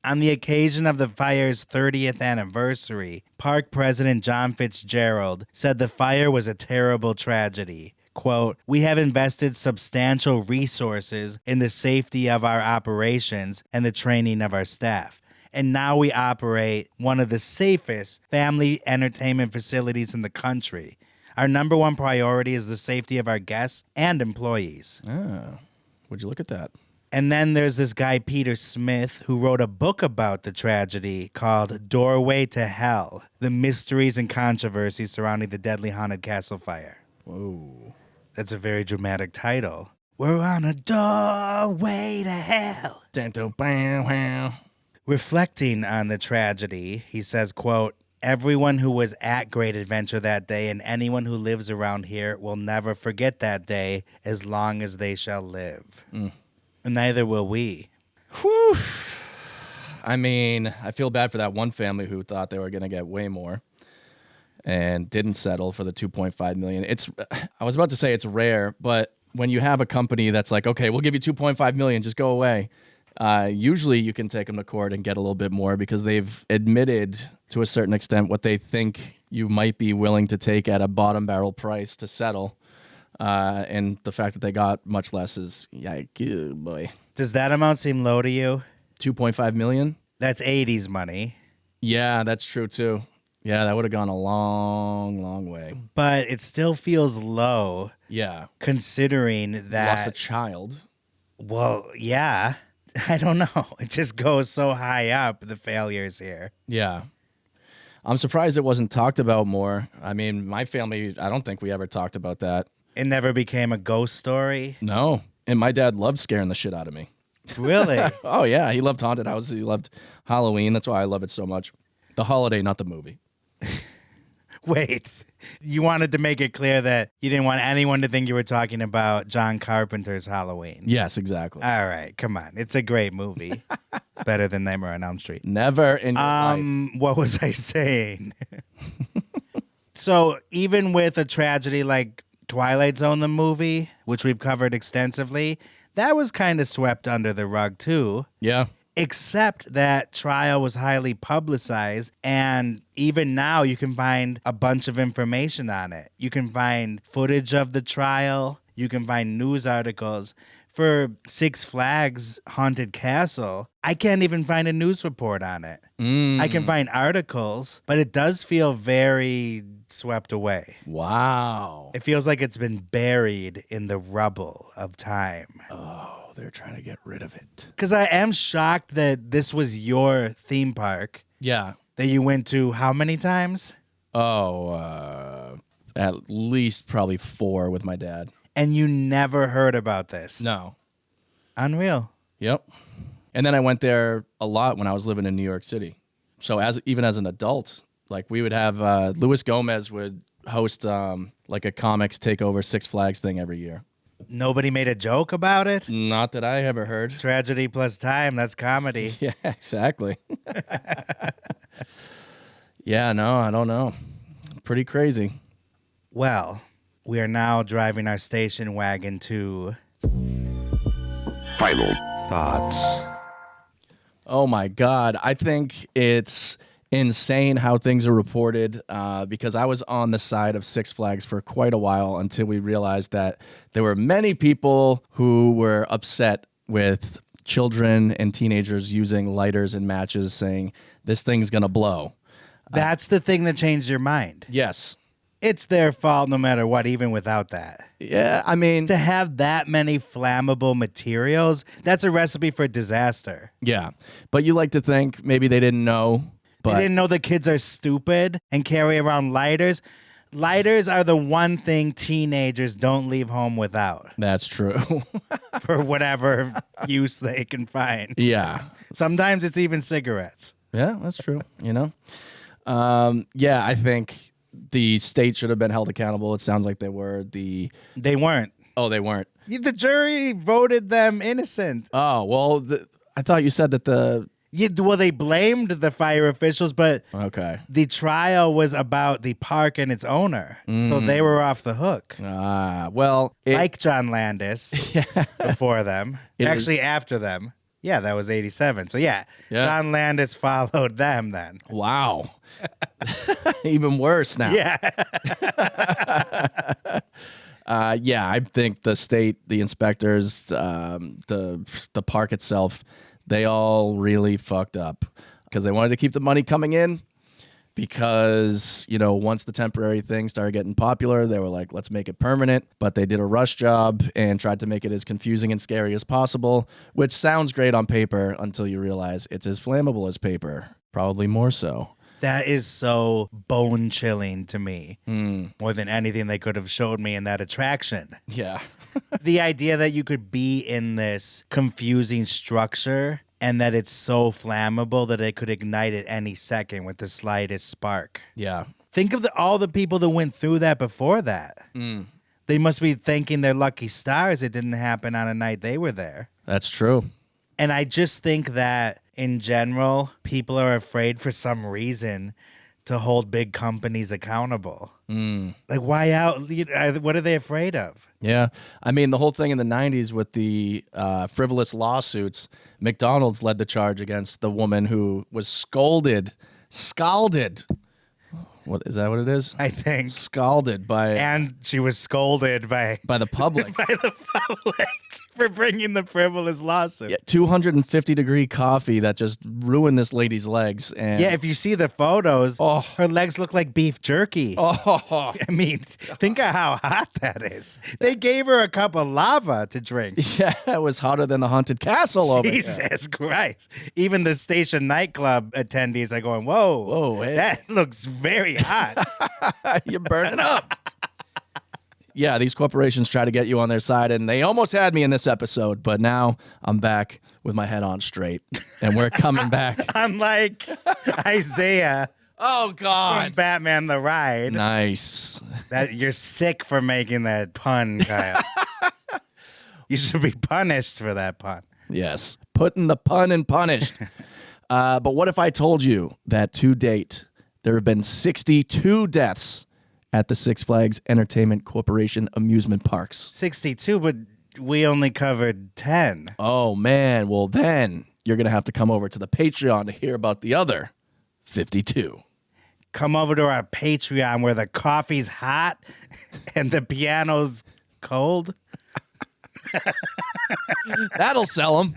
On the occasion of the fire's 30th anniversary, Park President John Fitzgerald said the fire was a terrible tragedy. Quote, "We have invested substantial resources in the safety of our operations and the training of our staff. And now we operate one of the safest family entertainment facilities in the country. Our number one priority is the safety of our guests and employees." Would you look at that? And then there's this guy, Peter Smith, who wrote a book about the tragedy called Doorway to Hell, The Mysteries and Controversies Surrounding the Deadly Haunted Castle Fire. Whoa. That's a very dramatic title. We're on a doorway to hell. Reflecting on the tragedy, he says, quote, "Everyone who was at Great Adventure that day and anyone who lives around here will never forget that day as long as they shall live. And neither will we." Whew. I mean, I feel bad for that one family who thought they were going to get way more and didn't settle for the 2.5 million. I was about to say it's rare, but when you have a company that's like, okay, we'll give you 2.5 million, just go away. Usually you can take them to court and get a little bit more because they've admitted to a certain extent what they think you might be willing to take at a bottom barrel price to settle. And the fact that they got much less is, yikes, boy. Does that amount seem low to you? 2.5 million? That's 80s money. Yeah, that's true too. Yeah, that would have gone a long, long way. But it still feels low Yeah. considering that. Lost a child. Well, yeah. I don't know. It just goes so high up, the failures here. Yeah. I'm surprised it wasn't talked about more. I mean, my family, I don't think we ever talked about that. It never became a ghost story. No. And my dad loved scaring the shit out of me. Really? Oh, yeah. He loved haunted houses. He loved Halloween. That's why I love it so much. The holiday, not the movie. Wait, you wanted to make it clear that you didn't want anyone to think you were talking about John Carpenter's Halloween. Yes, exactly. All right, come on. It's a great movie. It's better than Nightmare on Elm Street. Never in your life. What was I saying? So even with a tragedy like Twilight Zone, the movie, which we've covered extensively, that was kind of swept under the rug too. Yeah. Except that trial was highly publicized, and even now you can find a bunch of information on it. You can find footage of the trial. You can find news articles. For Six Flags Haunted Castle, I can't even find a news report on it. I can find articles, but it does feel very swept away. Wow. It feels like it's been buried in the rubble of time. Oh, they're trying to get rid of it. Because I am shocked that this was your theme park Yeah. that you went to how many times? Oh, At least probably 4 with my dad. And you never heard about this? No. Unreal. Yep. And then I went there a lot when I was living in New York City. So even as an adult, like we would have Luis Gomez would host like a comics takeover Six Flags thing every year. Nobody made a joke about it? Not that I ever heard. Tragedy plus time, that's comedy. Yeah, exactly. Yeah, no, I don't know. Pretty crazy. Well, we are now driving our station wagon to... Final Thoughts. Oh my God. I think it's insane how things are reported because I was on the side of Six Flags for quite a while until we realized that there were many people who were upset with children and teenagers using lighters and matches saying, this thing's going to blow. That's the thing that changed your mind. Yes. It's their fault no matter what, even without that. Yeah, I mean... To have that many flammable materials, that's a recipe for disaster. Yeah, but you like to think maybe they didn't know. But They didn't know the kids are stupid and carry around lighters. Lighters are the one thing teenagers don't leave home without That's true. for whatever use they can find. Yeah. Sometimes it's even cigarettes. Yeah, that's true. You know? Yeah, I think the state should have been held accountable. It sounds like they were. They weren't. Oh, they weren't. The jury voted them innocent. Oh, well, I thought you said that Well, they blamed the fire officials, but Okay. the trial was about the park and its owner. So they were off the hook. Well... Like John Landis before them. Actually, after them. Yeah, that was 87. So, yeah, John Landis followed them then. Wow. Even worse now. Yeah. Yeah, I think the state, the inspectors, the park itself, they all really fucked up because they wanted to keep the money coming in because, you know, once the temporary thing started getting popular, they were like, let's make it permanent. But they did a rush job and tried to make it as confusing and scary as possible, which sounds great on paper until you realize it's as flammable as paper, probably more so. That is so bone chilling to me, more than anything they could have showed me in that attraction. Yeah. The idea that you could be in this confusing structure and that it's so flammable that it could ignite at any second with the slightest spark. Yeah. Think of all the people that went through that before that. They must be thanking their lucky stars it didn't happen on a night they were there. That's true. And I just think that in general, people are afraid for some reason to hold big companies accountable. Like, why out? What are they afraid of? Yeah. I mean, the whole thing in the 90s with the frivolous lawsuits, McDonald's led the charge against the woman who was scalded. What is that what it is? I think. Scalded by... And she was scolded by the public. by the public for bringing the frivolous lawsuit. Yeah, 250-degree coffee that just ruined this lady's legs. And Yeah, if you see the photos, her legs look like beef jerky. Oh. I mean, think of how hot that is. They gave her a cup of lava to drink. Yeah, it was hotter than the haunted castle over there. Jesus Christ. Even the station nightclub attendees are going, whoa, hey. that looks very hot. You're burning up. Yeah, these corporations try to get you on their side, and they almost had me in this episode, but now I'm back with my head on straight, and we're coming back. Unlike Isaiah Oh, from God. Batman the Ride. Nice. That you're sick for making that pun, Kyle. You should be punished for that pun. Yes. Putting the pun in punished. But what if I told you that to date, there have been 62 deaths at the Six Flags Entertainment Corporation amusement parks? 62, but we only covered 10. Oh, man. Well, then you're going to have to come over to the Patreon to hear about the other 52. Come over to our Patreon where the coffee's hot and the piano's cold. That'll sell them.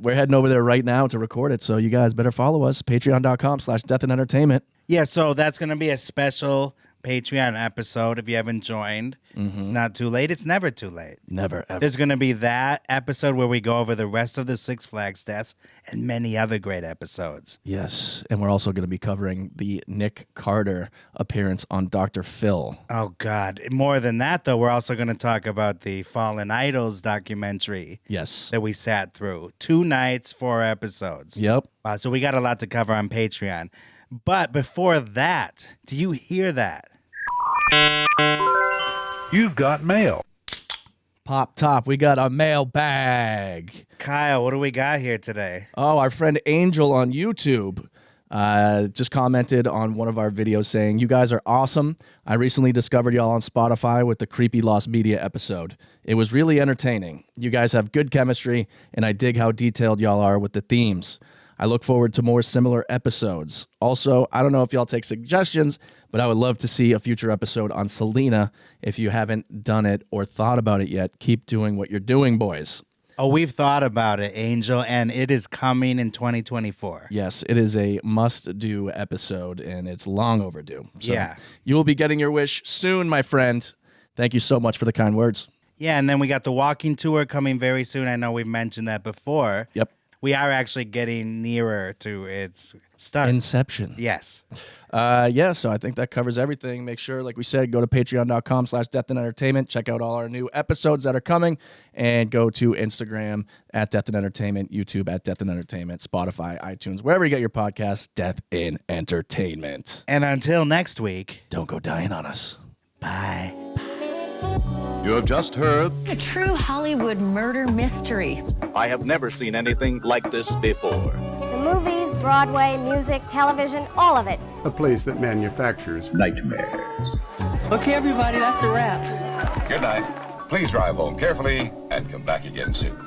We're heading over there right now to record it, so you guys better follow us. Patreon.com/deathandentertainment. Yeah, so that's going to be a special Patreon episode if you haven't joined. It's not too late. It's never too late. Never, ever. There's going to be that episode where we go over the rest of the Six Flags deaths and many other great episodes. Yes, and we're also going to be covering the Nick Carter appearance on Dr. Phil. Oh, God. More than that, though, we're also going to talk about the Fallen Idols documentary. Yes. That we sat through. 2 nights, 4 episodes. Yep. Wow, so we got a lot to cover on Patreon. But before that, do you hear that? You've got mail. Pop top, we got a mailbag. Kyle, what do we got here today? Oh, our friend Angel on YouTube just commented on one of our videos saying, "You guys are awesome. I recently discovered y'all on Spotify with the Creepy Lost Media episode. It was really entertaining. You guys have good chemistry, and I dig how detailed y'all are with the themes. I look forward to more similar episodes. Also, I don't know if y'all take suggestions, but I would love to see a future episode on Selena. If you haven't done it or thought about it yet, keep doing what you're doing, boys." Oh, we've thought about it, Angel, and it is coming in 2024. Yes, it is a must-do episode, and it's long overdue. So Yeah. You will be getting your wish soon, my friend. Thank you so much for the kind words. Yeah, and then we got the walking tour coming very soon. I know we've mentioned that before. Yep. We are actually getting nearer to its start. Inception. Yes. So I think that covers everything. Make sure, like we said, go to patreon.com/Death and Entertainment. Check out all our new episodes that are coming, and go to Instagram at Death and Entertainment, YouTube at Death and Entertainment, Spotify, iTunes, wherever you get your podcasts, Death in Entertainment. And until next week, don't go dying on us. Bye. You have just heard A true Hollywood murder mystery. I have never seen anything like this before. The movies, Broadway, music, television, all of it. A place that manufactures nightmares. Okay, everybody, that's a wrap. Good night. Please drive home carefully and come back again soon.